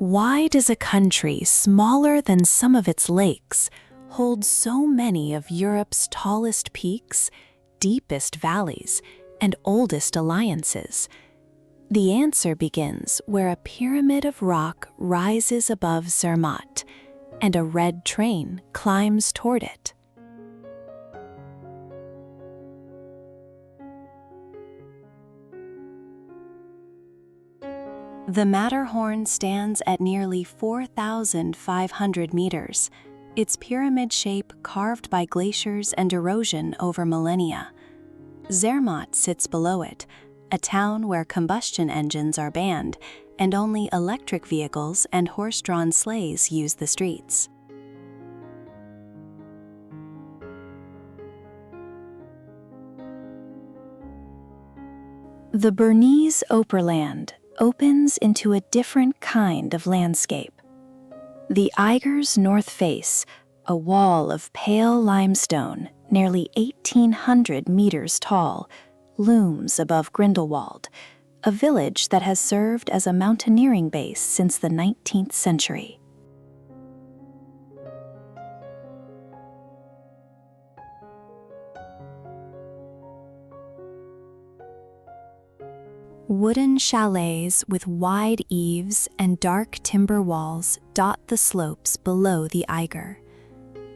Why does a country smaller than some of its lakes hold so many of Europe's tallest peaks, deepest valleys, and oldest alliances? The answer begins where a pyramid of rock rises above Zermatt, and a red train climbs toward it. The Matterhorn stands at nearly 4,500 meters, its pyramid shape carved by glaciers and erosion over millennia. Zermatt sits below it, a town where combustion engines are banned and only electric vehicles and horse-drawn sleighs use the streets. The Bernese Oberland opens into a different kind of landscape. The Eiger's north face, a wall of pale limestone nearly 1,800 meters tall, looms above Grindelwald, a village that has served as a mountaineering base since the 19th century. Wooden chalets with wide eaves and dark timber walls dot the slopes below the Eiger.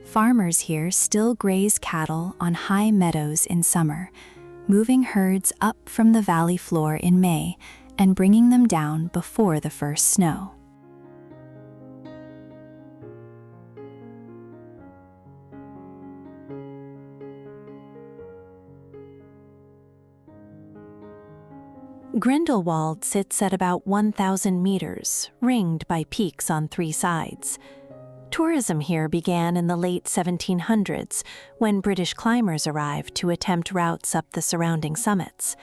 Farmers here still graze cattle on high meadows in summer, moving herds up from the valley floor in May and bringing them down before the first snow. Grindelwald sits at about 1,000 meters, ringed by peaks on three sides. Tourism here began in the late 1700s, when British climbers arrived to attempt routes up the surrounding summits.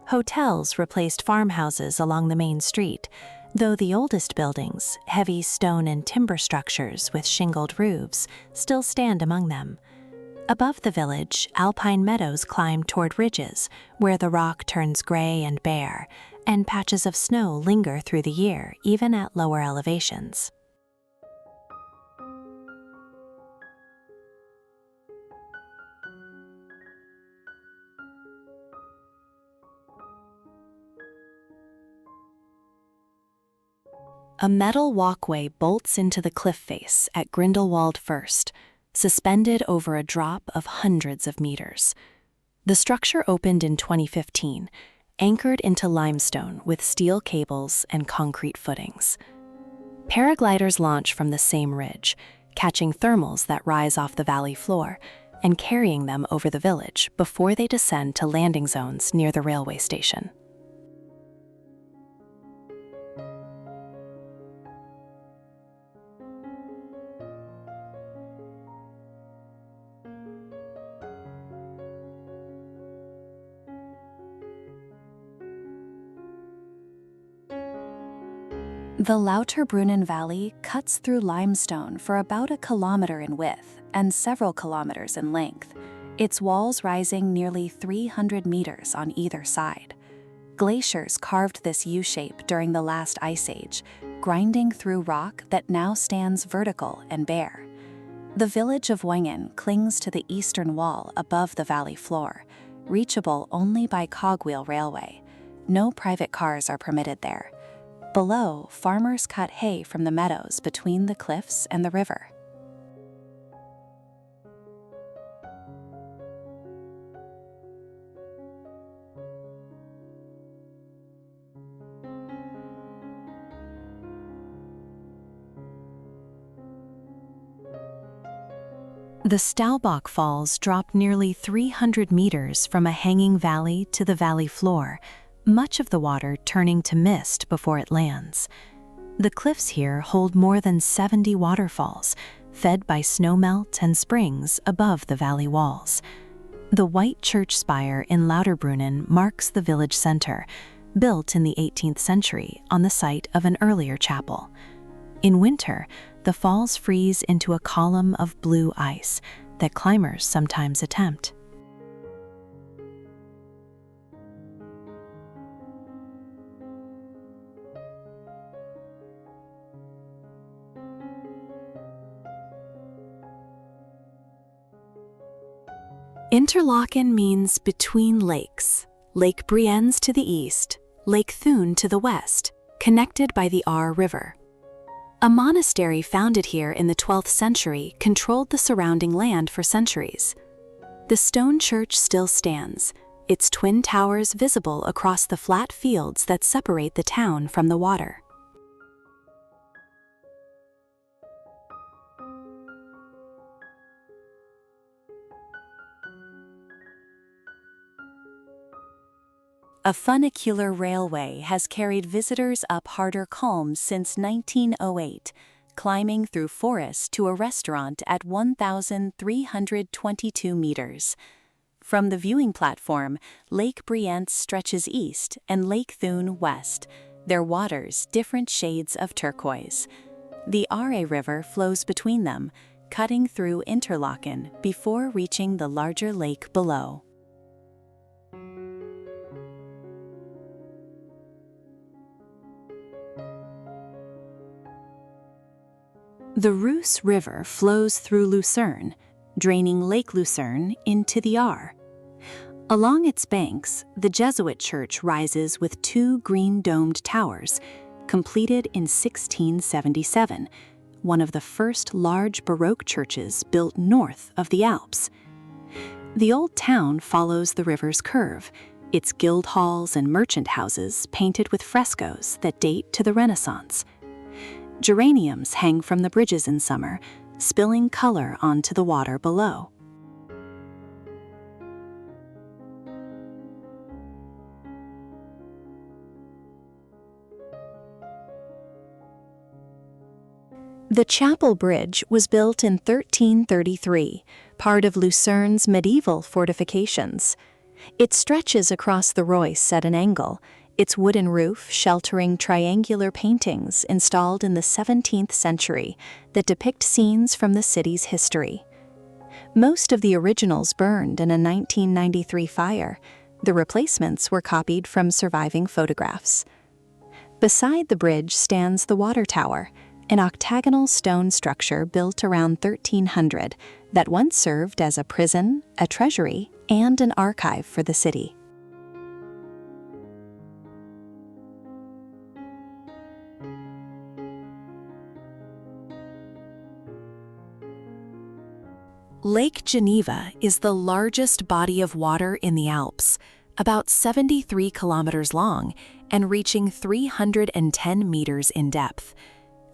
Hotels replaced farmhouses along the main street, though the oldest buildings, heavy stone and timber structures with shingled roofs, still stand among them. Above the village, alpine meadows climb toward ridges, where the rock turns gray and bare, and patches of snow linger through the year, even at lower elevations. A metal walkway bolts into the cliff face at Grindelwald First, suspended over a drop of hundreds of meters. The structure opened in 2015, anchored into limestone with steel cables and concrete footings. Paragliders launch from the same ridge, catching thermals that rise off the valley floor and carrying them over the village before they descend to landing zones near the railway station. The Lauterbrunnen Valley cuts through limestone for about 1 kilometer in width and several kilometers in length, its walls rising nearly 300 meters on either side. Glaciers carved this U-shape during the last ice age, grinding through rock that now stands vertical and bare. The village of Wengen clings to the eastern wall above the valley floor, reachable only by cogwheel railway. No private cars are permitted there. Below, farmers cut hay from the meadows between the cliffs and the river. The Staubach Falls drop nearly 300 meters from a hanging valley to the valley floor, much of the water turning to mist before it lands. The cliffs here hold more than 70 waterfalls, fed by snowmelt and springs above the valley walls. The white church spire in Lauterbrunnen marks the village center, built in the 18th century on the site of an earlier chapel. In winter, the falls freeze into a column of blue ice that climbers sometimes attempt. Interlaken means between lakes. Lake Brienz to the east, Lake Thun to the west, connected by the Aar River. A monastery founded here in the 12th century controlled the surrounding land for centuries. The stone church still stands, its twin towers visible across the flat fields that separate the town from the water. A funicular railway has carried visitors up harder calms since 1908, climbing through forests to a restaurant at 1,322 meters. From the viewing platform, Lake Brienz stretches east and Lake Thun west, their waters different shades of turquoise. The Aare River flows between them, cutting through Interlaken before reaching the larger lake below. The Reuss River flows through Lucerne, draining Lake Lucerne into the Aar. Along its banks, the Jesuit church rises with two green-domed towers, completed in 1677, one of the first large Baroque churches built north of the Alps. The old town follows the river's curve, its guild halls and merchant houses painted with frescoes that date to the Renaissance. Geraniums hang from the bridges in summer, spilling color onto the water below. The Chapel Bridge was built in 1333, part of Lucerne's medieval fortifications. It stretches across the Reuss at an angle, its wooden roof sheltering triangular paintings installed in the 17th century that depict scenes from the city's history. Most of the originals burned in a 1993 fire. The replacements were copied from surviving photographs. Beside the bridge stands the water tower, an octagonal stone structure built around 1300 that once served as a prison, a treasury, and an archive for the city. Lake Geneva is the largest body of water in the Alps, about 73 kilometers long and reaching 310 meters in depth.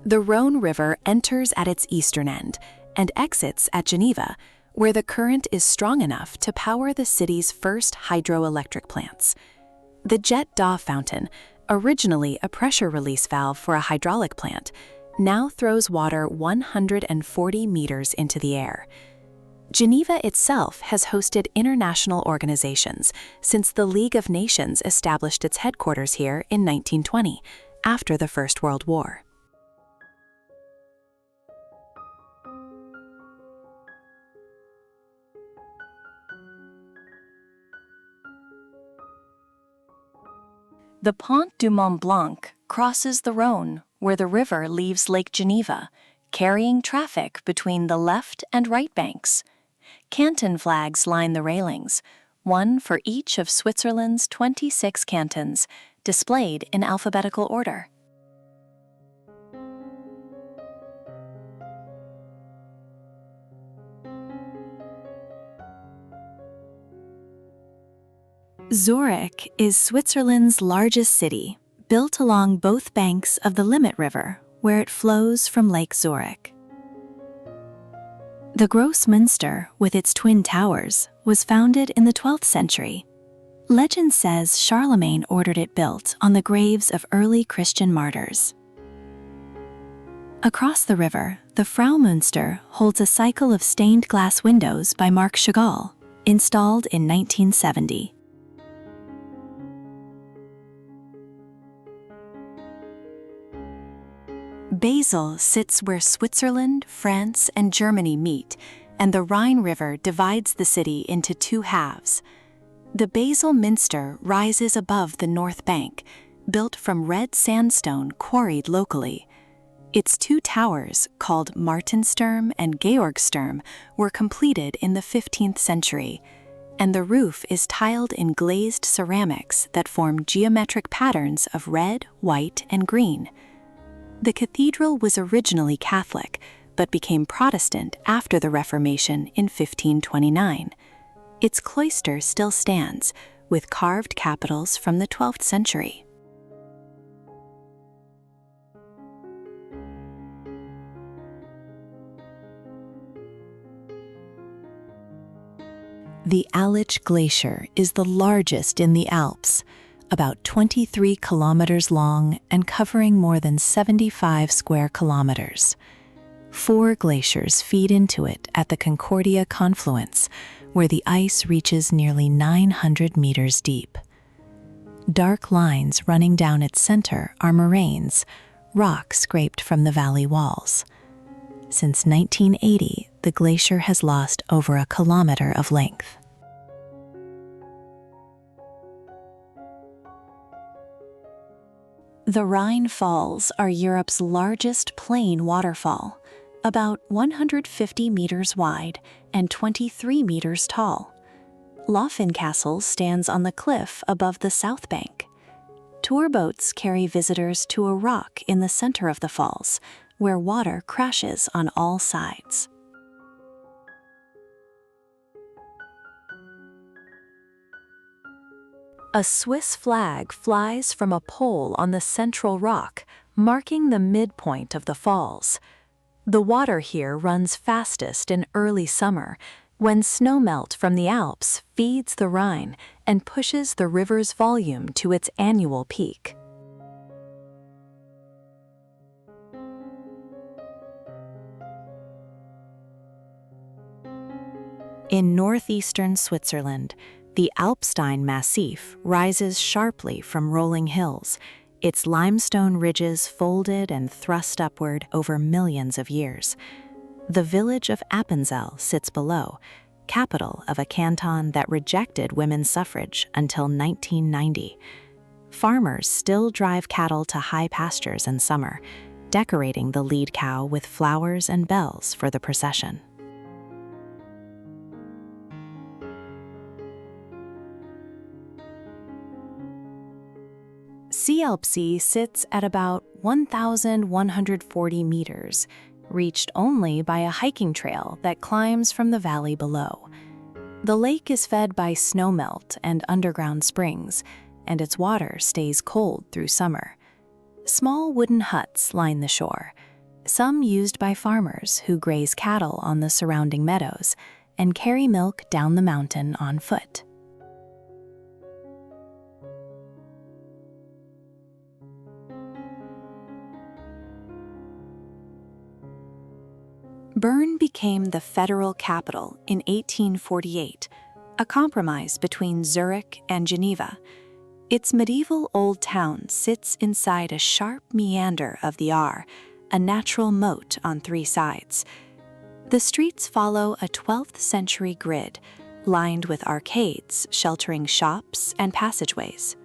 The Rhone River enters at its eastern end and exits at Geneva, where the current is strong enough to power the city's first hydroelectric plants. The Jet d'Eau fountain, originally a pressure release valve for a hydraulic plant, now throws water 140 meters into the air. Geneva itself has hosted international organizations since the League of Nations established its headquarters here in 1920, after the First World War. The Pont du Mont Blanc crosses the Rhone, where the river leaves Lake Geneva, carrying traffic between the left and right banks. Canton flags line the railings, one for each of Switzerland's 26 cantons, displayed in alphabetical order. Zurich is Switzerland's largest city, built along both banks of the Limmat River, where it flows from Lake Zurich. The Gross Münster, with its twin towers, was founded in the 12th century. Legend says Charlemagne ordered it built on the graves of early Christian martyrs. Across the river, the Frau Münster holds a cycle of stained glass windows by Marc Chagall, installed in 1970. Basel sits where Switzerland, France, and Germany meet, and the Rhine River divides the city into two halves. The Basel Münster rises above the north bank, built from red sandstone quarried locally. Its two towers, called Martinsturm and Georgsturm, were completed in the 15th century. and the roof is tiled in glazed ceramics that form geometric patterns of red, white, and green. The cathedral was originally Catholic, but became Protestant after the Reformation in 1529. Its cloister still stands, with carved capitals from the 12th century. The Aletsch Glacier is the largest in the Alps, about 23 kilometers long and covering more than 75 square kilometers. 4 glaciers feed into it at the Concordia confluence, where the ice reaches nearly 900 meters deep. Dark lines running down its center are moraines, rock scraped from the valley walls. Since 1980, the glacier has lost over a kilometer of length. The Rhine Falls are Europe's largest plain waterfall, about 150 meters wide and 23 meters tall. Laufen Castle stands on the cliff above the south bank. Tour boats carry visitors to a rock in the center of the falls, where water crashes on all sides. A Swiss flag flies from a pole on the central rock, marking the midpoint of the falls. The water here runs fastest in early summer, when snowmelt from the Alps feeds the Rhine and pushes the river's volume to its annual peak. In northeastern Switzerland, the Alpstein Massif rises sharply from rolling hills, its limestone ridges folded and thrust upward over millions of years. The village of Appenzell sits below, capital of a canton that rejected women's suffrage until 1990. Farmers still drive cattle to high pastures in summer, decorating the lead cow with flowers and bells for the procession. Sealpsee sits at about 1,140 meters, reached only by a hiking trail that climbs from the valley below. The lake is fed by snowmelt and underground springs, and its water stays cold through summer. Small wooden huts line the shore, some used by farmers who graze cattle on the surrounding meadows and carry milk down the mountain on foot. Bern became the federal capital in 1848, a compromise between Zurich and Geneva. Its medieval old town sits inside a sharp meander of the Aar, a natural moat on 3 sides. The streets follow a 12th century grid, lined with arcades sheltering shops and passageways.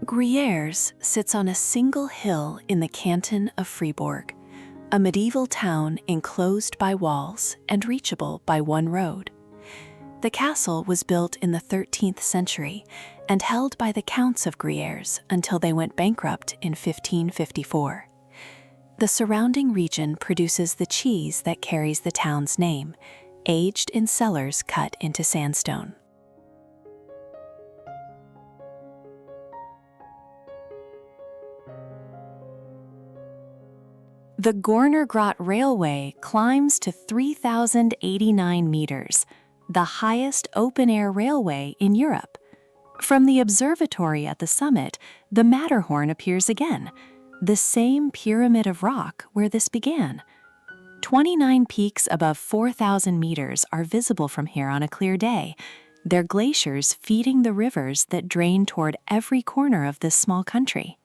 Gruyères sits on a single hill in the canton of Fribourg, a medieval town enclosed by walls and reachable by one road. The castle was built in the 13th century and held by the Counts of Gruyères until they went bankrupt in 1554. The surrounding region produces the cheese that carries the town's name, aged in cellars cut into sandstone. The Gorner Grat Railway climbs to 3,089 meters, the highest open-air railway in Europe. From the observatory at the summit, the Matterhorn appears again, the same pyramid of rock where this began. 29 peaks above 4,000 meters are visible from here on a clear day, their glaciers feeding the rivers that drain toward every corner of this small country.